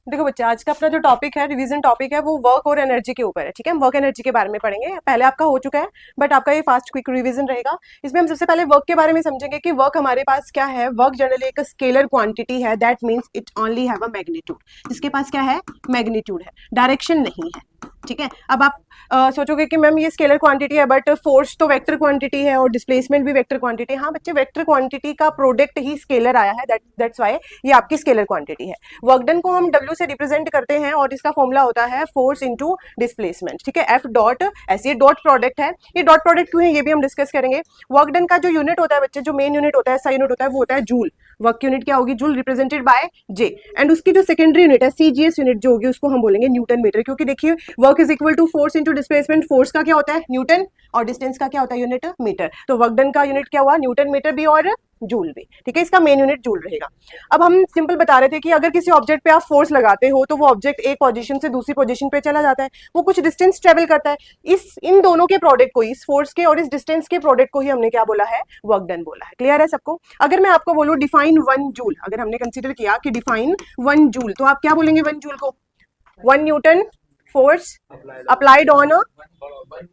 देखो बच्चे, आज का अपना जो टॉपिक है, रिवीजन टॉपिक है, वो वर्क और एनर्जी के ऊपर है। ठीक है, हम वर्क एनर्जी के बारे में पढ़ेंगे। पहले आपका हो चुका है, बट आपका ये फास्ट क्विक रिवीजन रहेगा। इसमें हम सबसे पहले वर्क के बारे में समझेंगे कि वर्क हमारे पास क्या है। वर्क जनरली एक स्केलर क्वांटिटी है, that means it only have a magnitude. इसके पास क्या है? मैग्नीट्यूड है, डायरेक्शन नहीं है। ठीक है, अब आप सोचोगे कि मैम ये स्केलर क्वांटिटी है, बट फोर्स तो वेक्टर क्वांटिटी है और डिस्प्लेसमेंट भी वेक्टर क्वांटिटी है। हाँ बच्चे, वेक्टर क्वांटिटी का प्रोडक्ट ही स्केलर आया है, दैट्स वाई ये आपकी स्केलर क्वांटिटी है। वर्क डन को हम डब्ल्यू से रिप्रेजेंट करते हैं और इसका फॉर्मूला होता है फोर्स इंटू डिस्प्लेसमेंट। ठीक है, एफ डॉट, ऐसे ये डॉट प्रोडक्ट है। ये डॉट प्रोडक्ट क्यों है ये भी हम डिस्कस करेंगे। वर्क डन का जो यूनिट होता है बच्चे, जो मेन यूनिट होता है, सा यूनिट होता है, वो होता है जूल। वर्क की यूनिट क्या होगी? Joule, represented by J. And उसकी जो सेकेंडरी यूनिट है, सीजीएस यूनिट जो होगी, उसको हम बोलेंगे न्यूटन मीटर। क्योंकि देखिए, work is equal to force into displacement. Force का क्या होता है? न्यूटन, और डिस्टेंस का क्या होता है? Unit metre. तो वर्क डन का यूनिट क्या हुआ? न्यूटन मीटर भी और जूल भी। ठीक है, इसका मेन यूनिट जूल रहेगा। अब हम सिंपल बता रहे थे कि अगर किसी ऑब्जेक्ट पे आप फोर्स लगाते हो तो वो ऑब्जेक्ट एक पोजीशन से दूसरी पोजीशन पे चला जाता है, वो कुछ डिस्टेंस ट्रेवल करता है। इन दोनों के प्रोडक्ट को, इस फोर्स के और इस डिस्टेंस के प्रोडक्ट को ही हमने क्या बोला है? वर्क डन बोला है। क्लियर है सबको? अगर मैं आपको बोलूं डिफाइन 1 जूल, अगर हमने कंसीडर किया कि डिफाइन 1 जूल, तो आप क्या बोलेंगे 1 जूल को? 1 newton force applied on a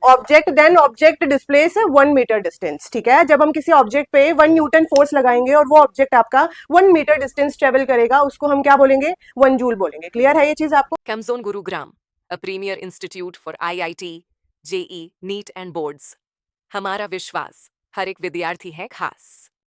object, then object displace 1 metre distance. ठीक है, जब हम किसी ऑब्जेक्ट पे 1 न्यूटन फोर्स लगाएंगे और वो ऑब्जेक्ट आपका 1 मीटर डिस्टेंस ट्रेवल करेगा, उसको हम क्या बोलेंगे? 1 जूल बोलेंगे। क्लियर है ये चीज आपको? Camzone Gurugram, a premier institute for IIT, JE, NEET and boards. हमारा विश्वास हर एक विद्यार्थी है खास।